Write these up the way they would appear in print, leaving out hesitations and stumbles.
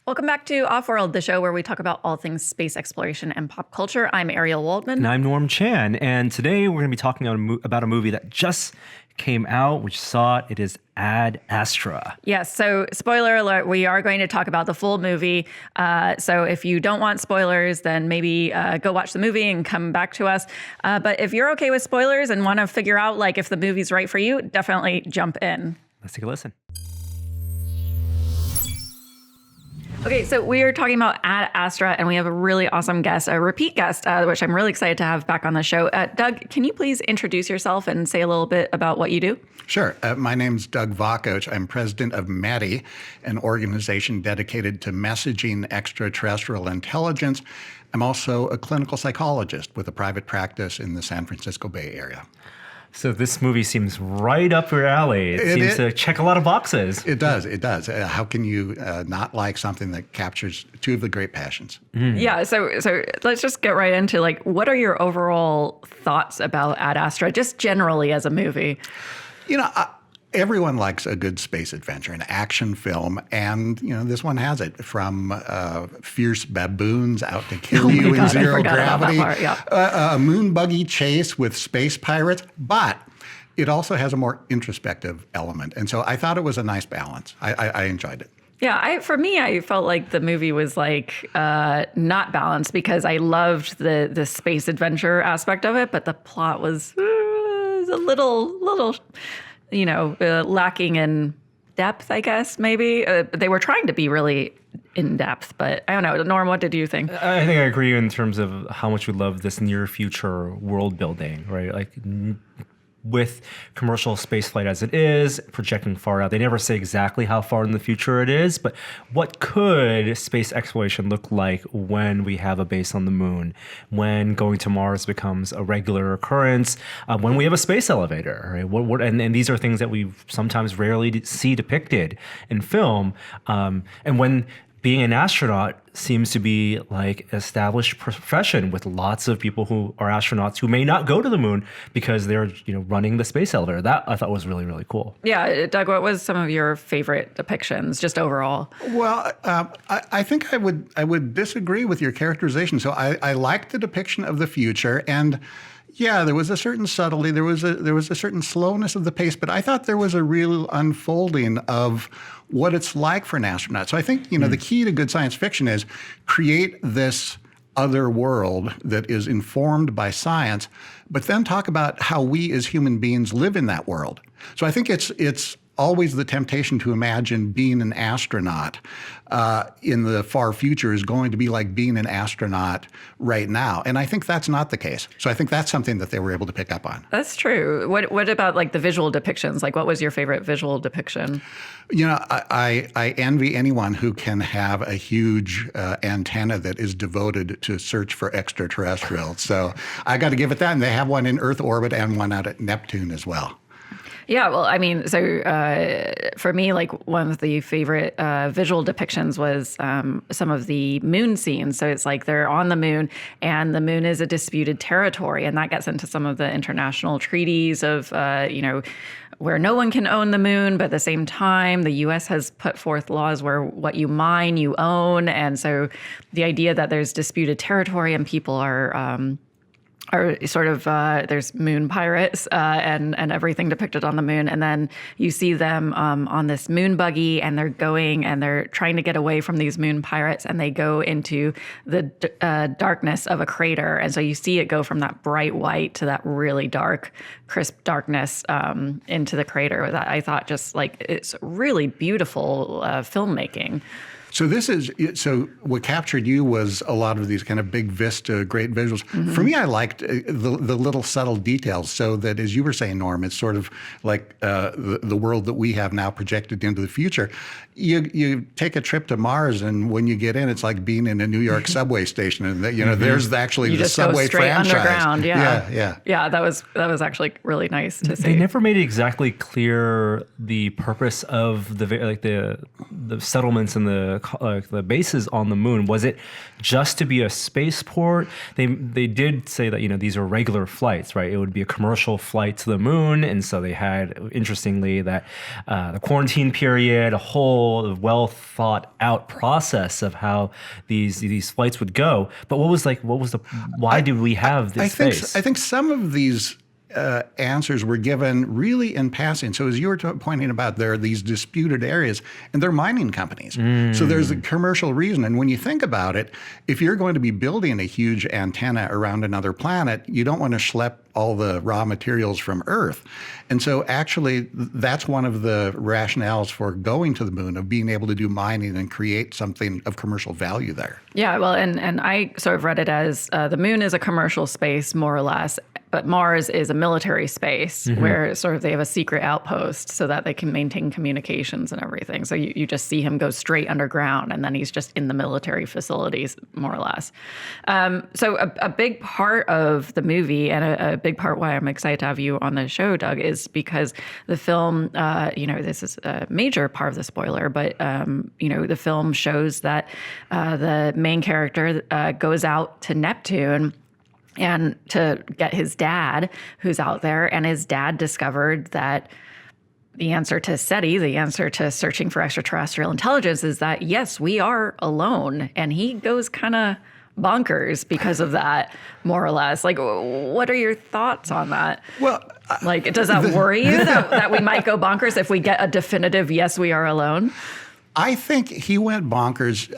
Welcome back to Offworld, the show where we talk about all things space exploration and pop culture. I'm Ariel Waldman. And I'm Norm Chan. And today we're going to be talking about a movie that just came out. We saw it. It is Ad Astra. Yes. So spoiler alert, we are going to talk about the full movie. So if you don't want spoilers, then maybe go watch the movie and come back to us. But if you're okay with spoilers and want to figure out like if the movie's right for you, definitely jump in. Let's take a listen. Okay, so we are talking about Ad Astra, and we have a really awesome guest, a repeat guest, which I'm really excited to have back on the show. Doug, can you please introduce yourself and say a little bit about what you do? Sure. My name's Doug Vakoch. I'm president of METI, an organization dedicated to messaging extraterrestrial intelligence. I'm also a clinical psychologist with a private practice in the San Francisco Bay Area. So this movie seems right up your alley. It seems to check a lot of boxes. It does. It does. How can you not like something that captures two of the great passions? Mm. Yeah. So let's just get right into like, what are your overall thoughts about Ad Astra, just generally as a movie? You know, everyone likes a good space adventure, an action film, and this one has it. From fierce baboons out to kill you in zero gravity, a moon buggy chase with space pirates, but it also has a more introspective element, and so I thought it was a nice balance. I enjoyed it. Yeah, for me, I felt like the movie was like not balanced because I loved the space adventure aspect of it, but the plot was a little. Lacking in depth, I guess, maybe. They were trying to be really in depth, but I don't know. Norm, what did you think? I think I agree in terms of how much we love this near future world building, right? Like with commercial spaceflight as it is, projecting far out. They never say exactly how far in the future it is, but what could space exploration look like when we have a base on the moon, when going to Mars becomes a regular occurrence, when we have a space elevator, right? And these are things that we sometimes rarely see depicted in film. And when being an astronaut seems to be like an established profession with lots of people who are astronauts who may not go to the moon because they're running the space elevator. That I thought was really, really cool. Yeah, Doug, what was some of your favorite depictions just overall? Well, I think I would disagree with your characterization. So I liked the depiction of the future, and yeah, there was a certain subtlety, there was a certain slowness of the pace, but I thought there was a real unfolding of what it's like for an astronaut. So I think, the key to good science fiction is create this other world that is informed by science, but then talk about how we as human beings live in that world. So I think it's always the temptation to imagine being an astronaut in the far future is going to be like being an astronaut right now. And I think that's not the case. So I think that's something that they were able to pick up on. That's true. What about like the visual depictions? Like what was your favorite visual depiction? I envy anyone who can have a huge antenna that is devoted to search for extraterrestrials. So I got to give it that. And they have one in Earth orbit and one out at Neptune as well. Yeah, well, I mean, so for me, like one of the favorite visual depictions was some of the moon scenes. So it's like they're on the moon, and the moon is a disputed territory, and that gets into some of the international treaties of, where no one can own the moon, but at the same time, the U.S. has put forth laws where what you mine, you own, and so the idea that there's disputed territory and people are sort of there's moon pirates and everything depicted on the moon, and then you see them on this moon buggy, and they're trying to get away from these moon pirates, and they go into the darkness of a crater, and so you see it go from that bright white to that really dark, crisp darkness into the crater. That I thought just like it's really beautiful filmmaking. So what captured you was a lot of these kind of big vista, great visuals. Mm-hmm. For me, I liked the little subtle details, so that, as you were saying, Norm, it's sort of like the world that we have now projected into the future. You take a trip to Mars, and when you get in, it's like being in a New York subway station, and there's actually you the just subway go straight franchise. Underground. Yeah. That was actually really nice to see. They never made it exactly clear the purpose of the settlements and the the bases on the moon, was it just to be a spaceport? They did say that, these are regular flights, right? It would be a commercial flight to the moon. And so they had, interestingly, that the quarantine period, a whole well thought out process of how these flights would go. But why did we have this space? I think some of these answers were given really in passing. So as you were pointing about, there are these disputed areas, and they're mining companies. So there's a commercial reason. And when you think about it, if you're going to be building a huge antenna around another planet, you don't want to schlep all the raw materials from Earth. And so actually, that's one of the rationales for going to the moon, of being able to do mining and create something of commercial value there. Yeah, well, and I sort of read it as the moon is a commercial space, more or less, but Mars is a military space where sort of they have a secret outpost so that they can maintain communications and everything. So you just see him go straight underground, and then he's just in the military facilities, more or less. So a big part of the movie, and a big part why I'm excited to have you on the show, Doug, is because the film, this is a major part of the spoiler, but, the film shows that the main character goes out to Neptune and to get his dad, who's out there, and his dad discovered that the answer to SETI, the answer to searching for extraterrestrial intelligence, is that, yes, we are alone. And he goes kind of bonkers because of that, more or less. Like, what are your thoughts on that? Well, does that worry you that we might go bonkers if we get a definitive, yes, we are alone? I think he went bonkers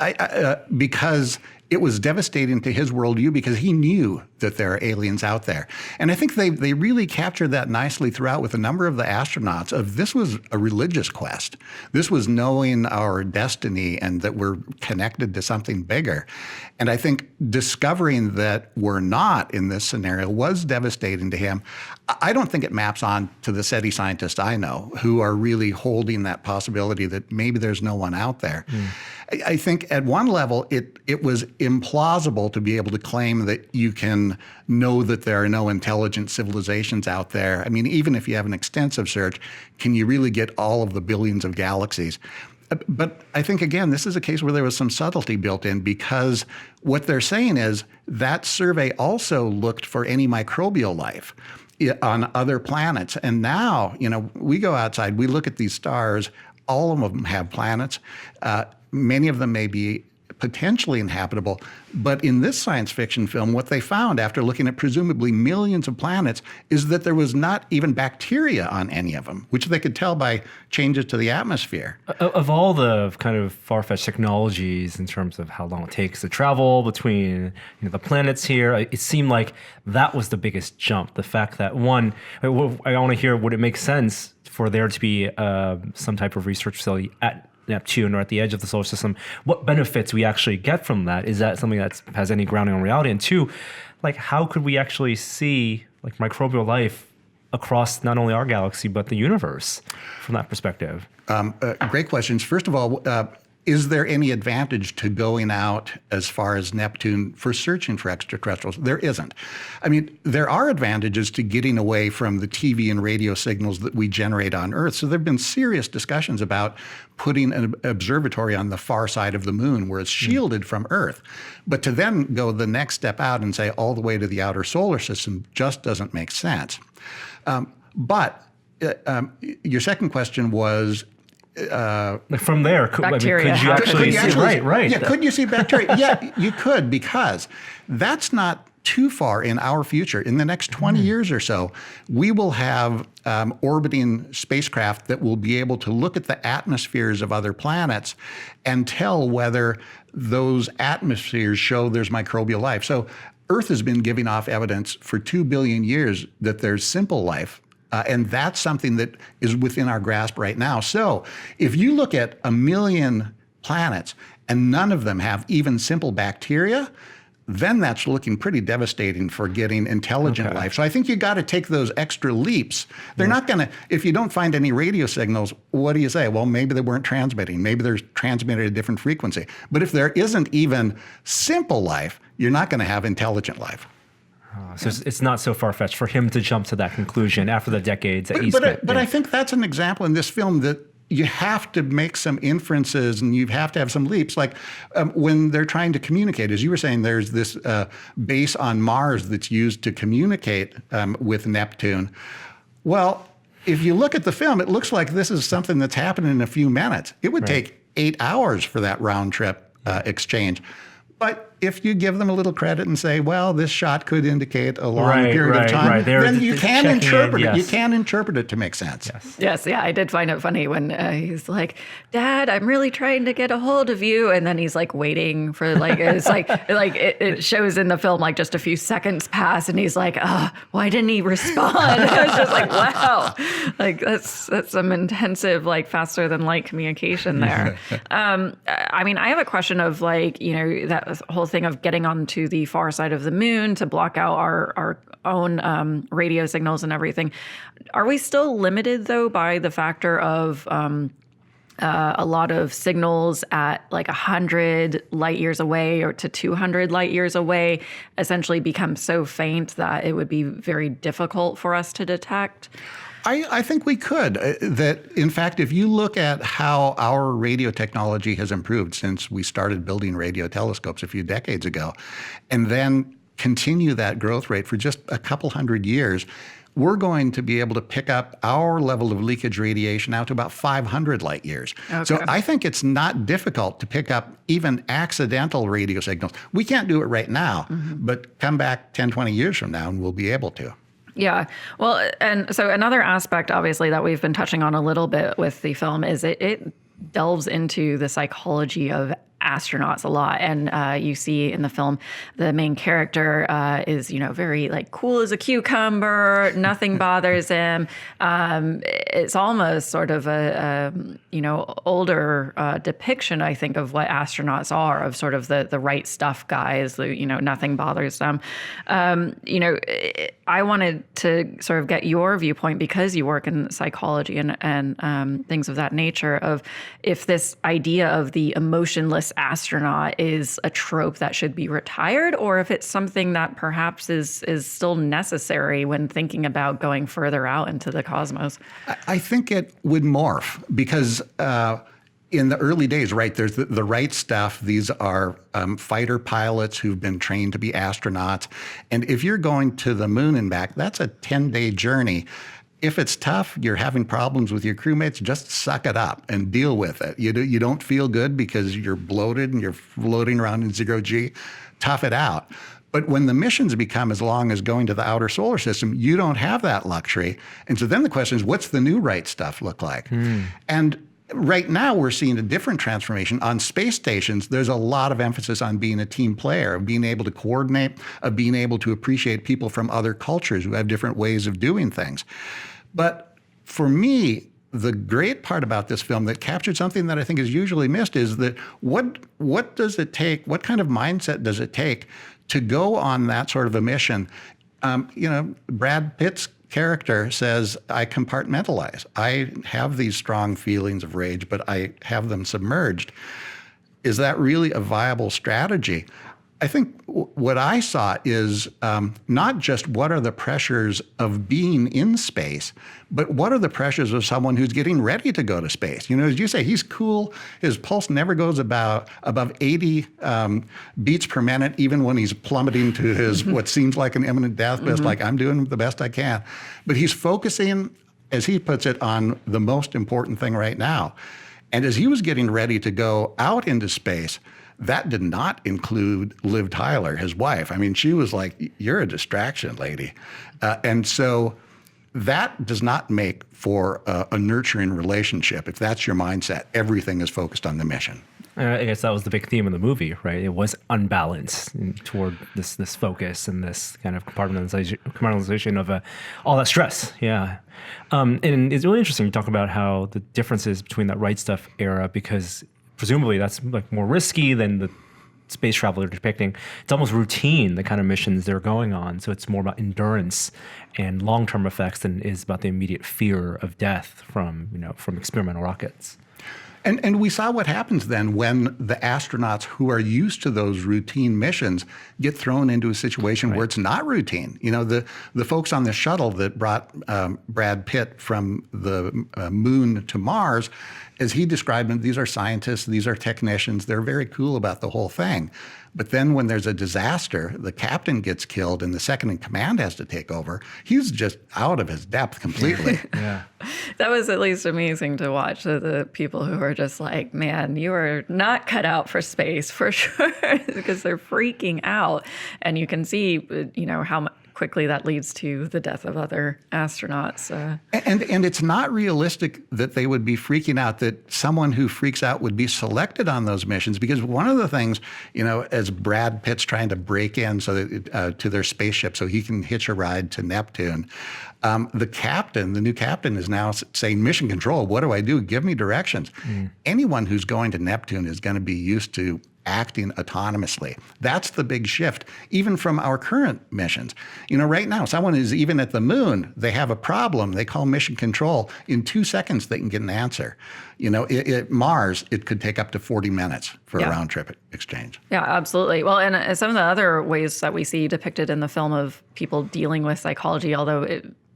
because it was devastating to his worldview, because he knew that there are aliens out there. And I think they really captured that nicely throughout with a number of the astronauts. This was a religious quest. This was knowing our destiny and that we're connected to something bigger. And I think discovering that we're not in this scenario was devastating to him. I don't think it maps on to the SETI scientists I know who are really holding that possibility that maybe there's no one out there. I think at one level, it was implausible to be able to claim that you can know that there are no intelligent civilizations out there. I mean, even if you have an extensive search, can you really get all of the billions of galaxies? But I think, again, this is a case where there was some subtlety built in, because what they're saying is that survey also looked for any microbial life on other planets. And now, we go outside, we look at these stars, all of them have planets. Many of them may be potentially inhabitable. But in this science fiction film, what they found after looking at presumably millions of planets is that there was not even bacteria on any of them, which they could tell by changes to the atmosphere. Of all the kind of far-fetched technologies in terms of how long it takes to travel between the planets here, it seemed like that was the biggest jump. The fact that, one, I want to hear, would it make sense for there to be some type of research facility at Neptune or at the edge of the solar system? What benefits we actually get from that? Is that something that has any grounding in reality? And two, how could we actually see microbial life across not only our galaxy but the universe from that perspective? Great questions. First of all, is there any advantage to going out as far as Neptune for searching for extraterrestrials? There isn't. I mean, there are advantages to getting away from the TV and radio signals that we generate on Earth. So there have been serious discussions about putting an observatory on the far side of the moon where it's shielded from Earth. But to then go the next step out and say all the way to the outer solar system just doesn't make sense. But your second question was, from there, could you actually see? Right. Yeah, could you see bacteria? Yeah, you could, because that's not too far in our future. In the next 20 years or so, we will have orbiting spacecraft that will be able to look at the atmospheres of other planets and tell whether those atmospheres show there's microbial life. So Earth has been giving off evidence for 2 billion years that there's simple life. And that's something that is within our grasp right now. So if you look at 1 million planets and none of them have even simple bacteria, then that's looking pretty devastating for getting intelligent life. So I think you got to take those extra leaps. They're not going to, if you don't find any radio signals, what do you say? Well, maybe they weren't transmitting. Maybe they're transmitted at a different frequency. But if there isn't even simple life, you're not going to have intelligent life. So it's not so far-fetched for him to jump to that conclusion after the decades that he spent. But I think that's an example in this film that you have to make some inferences and you have to have some leaps. Like when they're trying to communicate, as you were saying, there's this base on Mars that's used to communicate with Neptune. Well, if you look at the film, it looks like this is something that's happening in a few minutes. It would take 8 hours for that round trip exchange. But if you give them a little credit and say, well, this shot could indicate a long period of time, then you can interpret it. You can interpret it to make sense. Yes, yeah, I did find it funny when he's like, Dad, I'm really trying to get a hold of you. And then he's like waiting for it's like it shows in the film like just a few seconds pass and he's like, oh, why didn't he respond? I was just like, wow, like that's some intensive, like faster than light communication there. I mean, I have a question of like, that whole thing of getting onto the far side of the moon to block out our own radio signals and everything. Are we still limited, though, by the factor of a lot of signals at like 100 light years away or to 200 light years away essentially become so faint that it would be very difficult for us to detect? I think we could. That, in fact, if you look at how our radio technology has improved since we started building radio telescopes a few decades ago, and then continue that growth rate for just a couple hundred years, we're going to be able to pick up our level of leakage radiation out to about 500 light years. Okay. So I think it's not difficult to pick up even accidental radio signals. We can't do it right now, but come back 10, 20 years from now and we'll be able to. Yeah. Well, and so another aspect, obviously, that we've been touching on a little bit with the film is it delves into the psychology of astronauts a lot. And you see in the film, the main character is, very like cool as a cucumber. Nothing bothers him. It's almost sort of a older depiction, I think, of what astronauts are, of sort of the right stuff guys, nothing bothers them. I wanted to sort of get your viewpoint because you work in psychology and things of that nature of if this idea of the emotionless astronaut is a trope that should be retired or if it's something that perhaps is still necessary when thinking about going further out into the cosmos. I think it would morph because in the early days, right, there's the right stuff. These are fighter pilots who've been trained to be astronauts. And if you're going to the moon and back, that's a 10-day journey. If it's tough, you're having problems with your crewmates, just suck it up and deal with it. You don't feel good because you're bloated and you're floating around in zero G. Tough it out. But when the missions become as long as going to the outer solar system, you don't have that luxury. And so then the question is, what's the new right stuff look like? And right now, we're seeing a different transformation. On space stations, there's a lot of emphasis on being a team player, of being able to coordinate, of being able to appreciate people from other cultures who have different ways of doing things. But for me, the great part about this film that captured something that I think is usually missed is that what does it take, what kind of mindset does it take to go on that sort of a mission? Brad Pitt's character says, I compartmentalize. I have these strong feelings of rage, but I have them submerged. Is that really a viable strategy? I think what I saw is not just what are the pressures of being in space, but what are the pressures of someone who's getting ready to go to space? As you say, he's cool. His pulse never goes above 80 beats per minute, even when he's plummeting to his what seems like an imminent death. But it's like, I'm doing the best I can. But he's focusing, as he puts it, on the most important thing right now. And as he was getting ready to go out into space, that did not include Liv Tyler, his wife. I mean, she was like, you're a distraction, lady. And so that does not make for a nurturing relationship. If that's your mindset, everything is focused on the mission. I guess that was the big theme of the movie, right? It was unbalanced toward this focus and this kind of compartmentalization of all that stress. Yeah. And it's really interesting to talk about how the differences between that right stuff era, because presumably that's like more risky than the space travel they're depicting. It's almost routine, the kind of missions they're going on. So it's more about endurance and long-term effects than it is about the immediate fear of death from experimental rockets. And we saw what happens then when the astronauts who are used to those routine missions get thrown into a situation where it's not routine. You know, the folks on the shuttle that brought Brad Pitt from the moon to Mars, as he described them, these are scientists, these are technicians, they're very cool about the whole thing. But then when there's a disaster, the captain gets killed and the second in command has to take over, he's just out of his depth completely. Yeah. That was at least amazing to watch. The people who are just like, man, you are not cut out for space for sure, because they're freaking out. And you can see, you know, how quickly that leads to the death of other astronauts. And it's not realistic that they would be freaking out, that someone who freaks out would be selected on those missions, because one of the things, you know, as Brad Pitt's trying to break in so that to their spaceship so he can hitch a ride to Neptune, the new captain is now saying, mission control, what do I do? Give me directions. Anyone who's going to Neptune is going to be used to acting autonomously. That's the big shift, even from our current missions. You know, right now, someone is even at the moon, they have a problem, they call mission control. In 2 seconds, they can get an answer. You know, at Mars, it could take up to 40 minutes for a round trip exchange. Yeah, absolutely. Well, and some of the other ways that we see depicted in the film of people dealing with psychology, although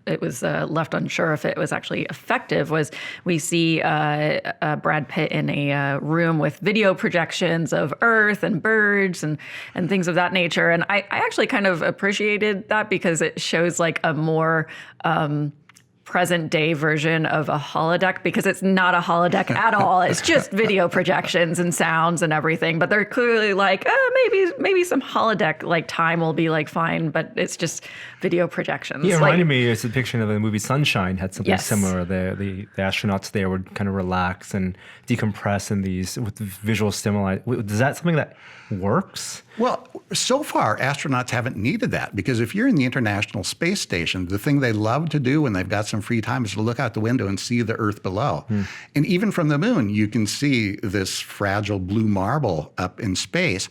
it was left unsure if it was actually effective, was we see Brad Pitt in a room with video projections of Earth and birds and things of that nature. And I actually kind of appreciated that because it shows like a more present day version of a holodeck, because it's not a holodeck at all. It's just video projections and sounds and everything. But they're clearly like, maybe some holodeck like time will be like fine, but it's just video projections. Yeah, it reminded me, it's a depiction of the movie Sunshine had something Yes. similar. The astronauts there would kind of relax and decompress in these with visual stimuli. Is that something that works? Well, so far, astronauts haven't needed that, because if you're in the International Space Station, the thing they love to do when they've got some free time is to look out the window and see the Earth below. And even from the moon, you can see this fragile blue marble up in space.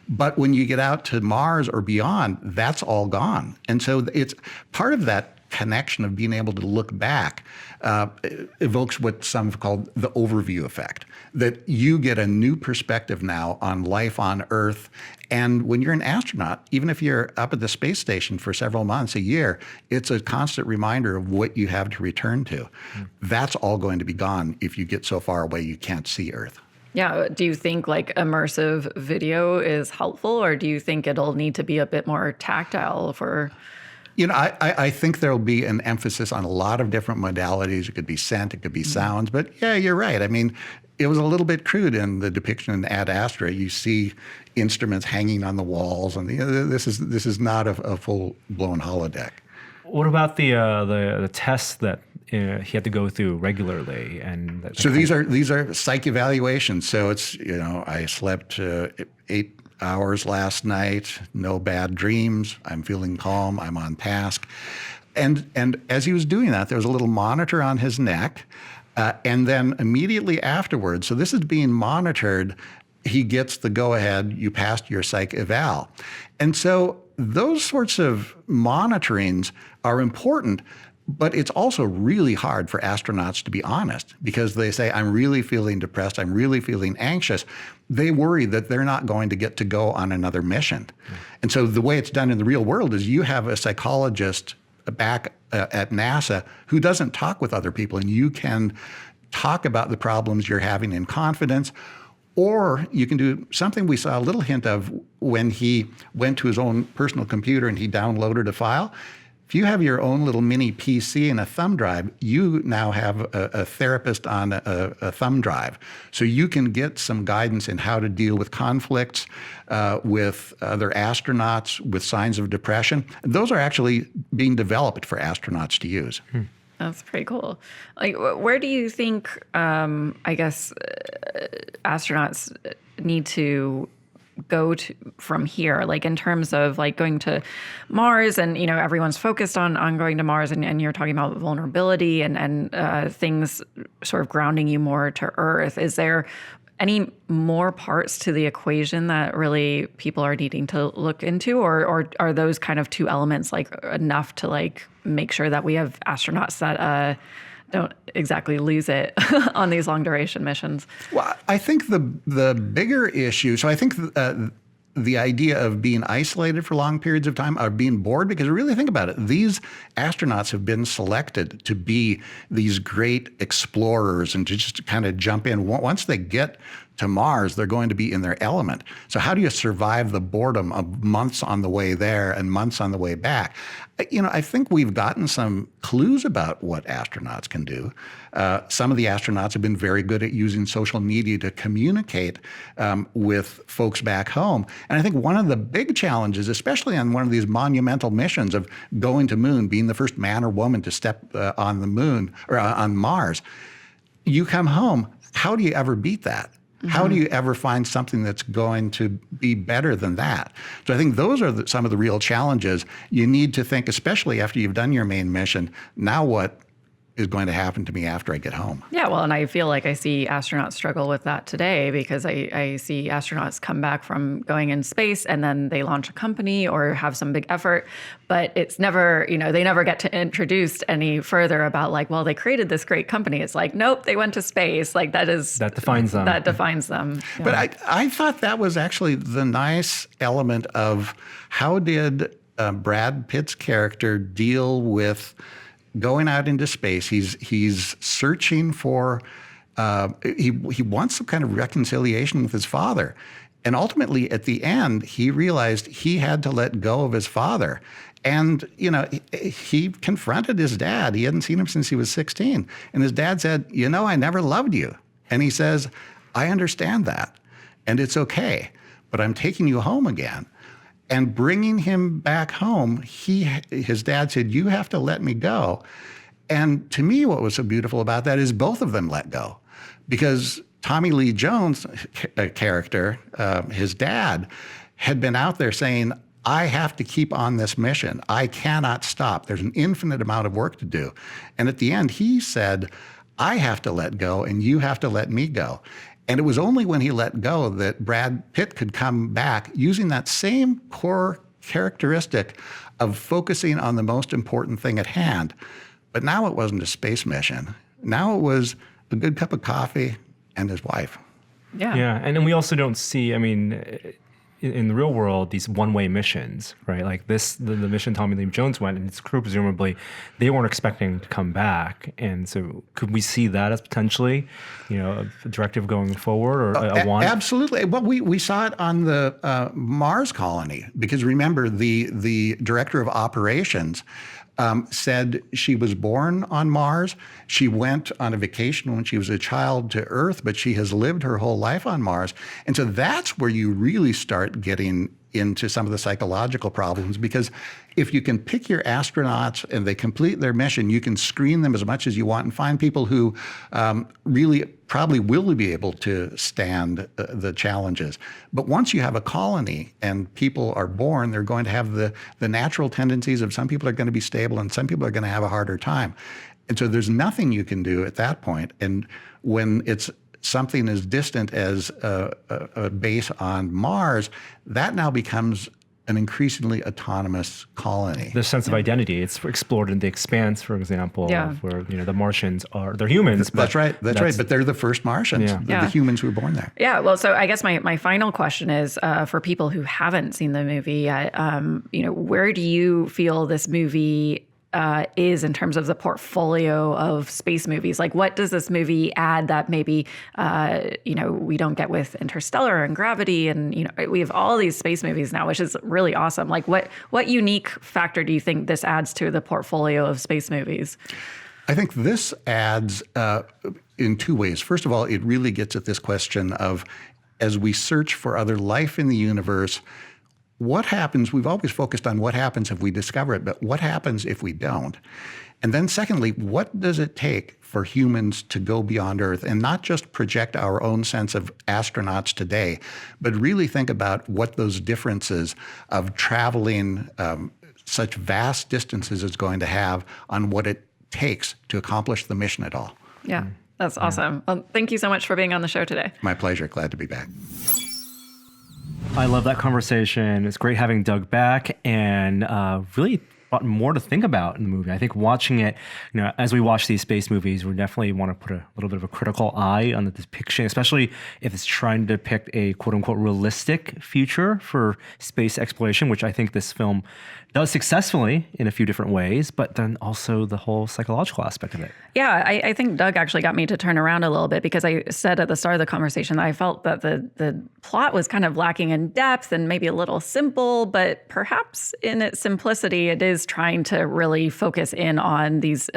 But when you get out to Mars or beyond, that's all gone. And so it's part of that connection of being able to look back evokes what some have called the overview effect, that you get a new perspective now on life on Earth. And when you're an astronaut, even if you're up at the space station for several months, a year, it's a constant reminder of what you have to return to. That's all going to be gone if you get so far away you can't see Earth. Yeah. Do you think like immersive video is helpful, or do you think it'll need to be a bit more tactile for... You know, I think there'll be an emphasis on a lot of different modalities. It could be scent, it could be sounds, but yeah, you're right. I mean, it was a little bit crude in the depiction in Ad Astra. You see instruments hanging on the walls, and this is not a full-blown holodeck. What about the tests that he had to go through regularly? And So these are psych evaluations. So it's, you know, I slept 8 hours last night, no bad dreams, I'm feeling calm, I'm on task. And as he was doing that, there was a little monitor on his neck. And then immediately afterwards, so this is being monitored, he gets the go-ahead, you passed your psych eval. And so those sorts of monitorings are important, but it's also really hard for astronauts to be honest, because they say, I'm really feeling depressed, I'm really feeling anxious. They worry that they're not going to get to go on another mission. And so the way it's done in the real world is you have a psychologist back at NASA who doesn't talk with other people, and you can talk about the problems you're having in confidence. Or you can do something we saw a little hint of when he went to his own personal computer and he downloaded a file. If you have your own little mini PC and a thumb drive, you now have a therapist on a thumb drive. So you can get some guidance in how to deal with conflicts with other astronauts with signs of depression. Those are actually being developed for astronauts to use. That's pretty cool. Like, where do you think, astronauts need to go to from here, like in terms of like going to Mars, and you know everyone's focused on going to Mars, and you're talking about vulnerability and things sort of grounding you more to Earth. Is there any more parts to the equation that really people are needing to look into, or are those kind of two elements like enough to like make sure that we have astronauts that don't exactly lose it on these long duration missions. Well, I think the bigger issue, so I think the idea of being isolated for long periods of time or being bored, because really think about it, these astronauts have been selected to be these great explorers and to just kind of jump in. Once they get to Mars, they're going to be in their element. So how do you survive the boredom of months on the way there and months on the way back? I think we've gotten some clues about what astronauts can do. Some of the astronauts have been very good at using social media to communicate with folks back home. And I think one of the big challenges, especially on one of these monumental missions of going to moon, being the first man or woman to step on the moon or on Mars, you come home, how do you ever beat that? How do you ever find something that's going to be better than that? So I think those are some of the real challenges. You need to think, especially after you've done your main mission, now what is going to happen to me after I get home? Yeah, well, and I feel like I see astronauts struggle with that today because I see astronauts come back from going in space and then they launch a company or have some big effort, but it's never, they never get to introduced any further about like, well, they created this great company. It's like, nope, they went to space. Like that defines them. That defines them. Yeah. But I thought that was actually the nice element of how did Brad Pitt's character deal with going out into space. He's searching for, he wants some kind of reconciliation with his father. And ultimately, at the end, he realized he had to let go of his father. And, he confronted his dad. He hadn't seen him since he was 16. And his dad said, I never loved you. And he says, I understand that. And it's okay. But I'm taking you home again. And bringing him back home, his dad said, you have to let me go. And to me, what was so beautiful about that is both of them let go. Because Tommy Lee Jones' character, his dad, had been out there saying, I have to keep on this mission. I cannot stop. There's an infinite amount of work to do. And at the end, he said, I have to let go and you have to let me go. And it was only when he let go that Brad Pitt could come back using that same core characteristic of focusing on the most important thing at hand. But now it wasn't a space mission. Now it was a good cup of coffee and his wife. Yeah. Yeah. And then we also don't see, in the real world, these one-way missions, right? Like the mission Tommy Lee Jones went and his crew, presumably, they weren't expecting to come back. And so could we see that as potentially, a directive going forward or a want? Absolutely. Well, we saw it on the Mars colony because remember, the director of operations said she was born on Mars. She went on a vacation when she was a child to Earth, but she has lived her whole life on Mars. And so that's where you really start getting into some of the psychological problems, because if you can pick your astronauts and they complete their mission, you can screen them as much as you want and find people who really probably will be able to stand the challenges. But once you have a colony and people are born, they're going to have the natural tendencies of some people are going to be stable and some people are going to have a harder time. And so there's nothing you can do at that point. And when it's something as distant as a base on Mars, that now becomes an increasingly autonomous colony. The sense of identity, it's explored in The Expanse, for example, where the Martians they're humans. That's right, but they're the first Martians, the humans who were born there. Yeah, well, so I guess my final question is for people who haven't seen the movie yet, where do you feel this movie is in terms of the portfolio of space movies? Like, what does this movie add that maybe, we don't get with Interstellar and Gravity? And, we have all these space movies now, which is really awesome. Like, what unique factor do you think this adds to the portfolio of space movies? I think this adds in two ways. First of all, it really gets at this question of, as we search for other life in the universe, what happens? We've always focused on what happens if we discover it, but what happens if we don't? And then secondly, what does it take for humans to go beyond Earth and not just project our own sense of astronauts today, but really think about what those differences of traveling such vast distances is going to have on what it takes to accomplish the mission at all. Yeah, that's awesome. Well, thank you so much for being on the show today. My pleasure. Glad to be back. I love that conversation. It's great having Doug back, and really brought more to think about in the movie. I think watching it, as we watch these space movies, we definitely want to put a little bit of a critical eye on the depiction, especially if it's trying to depict a quote unquote realistic future for space exploration, which I think this film does successfully in a few different ways, but then also the whole psychological aspect of it. Yeah, I think Doug actually got me to turn around a little bit, because I said at the start of the conversation that I felt that the plot was kind of lacking in depth and maybe a little simple, but perhaps in its simplicity, it is trying to really focus in on these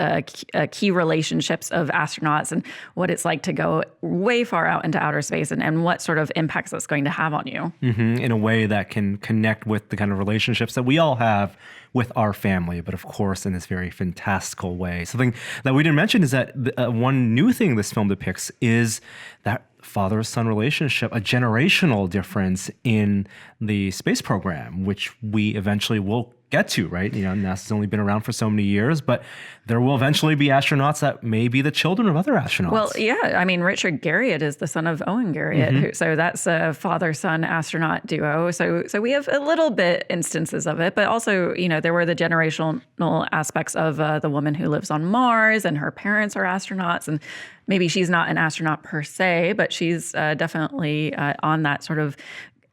key relationships of astronauts and what it's like to go way far out into outer space, and what sort of impacts that's going to have on you. Mm-hmm. In a way that can connect with the kind of relationships that we all have with our family, but of course in this very fantastical way. Something that we didn't mention is that one new thing this film depicts is that father-son relationship, a generational difference in the space program, which we eventually will get to, right? NASA's only been around for so many years, but there will eventually be astronauts that may be the children of other astronauts. Well, yeah. I mean, Richard Garriott is the son of Owen Garriott, so that's a father-son astronaut duo. So we have a little bit instances of it, but also, there were the generational aspects of the woman who lives on Mars, and her parents are astronauts, and maybe she's not an astronaut per se, but she's definitely on that sort of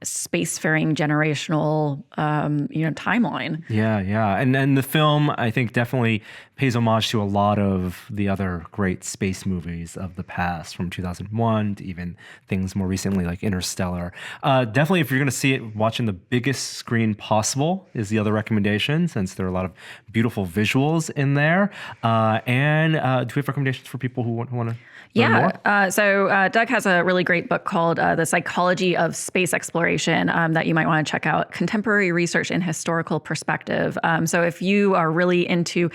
spacefaring generational, timeline. Yeah. And the film, I think, definitely pays homage to a lot of the other great space movies of the past, from 2001 to even things more recently like Interstellar. Definitely, if you're going to see it, watching the biggest screen possible is the other recommendation, since there are a lot of beautiful visuals in there. And do we have recommendations for people who want to learn more? So Doug has a really great book called The Psychology of Space Exploration that you might want to check out. Contemporary Research in Historical Perspective. So if you are really into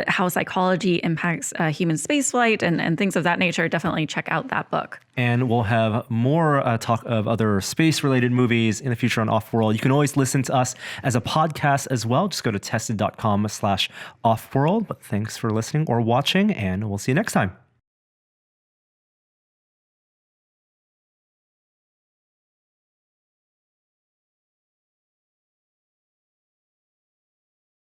how psychology impacts human spaceflight and things of that nature, definitely check out that book. And we'll have more talk of other space-related movies in the future on Offworld. You can always listen to us as a podcast as well. Just go to tested.com/offworld. But thanks for listening or watching, and we'll see you next time.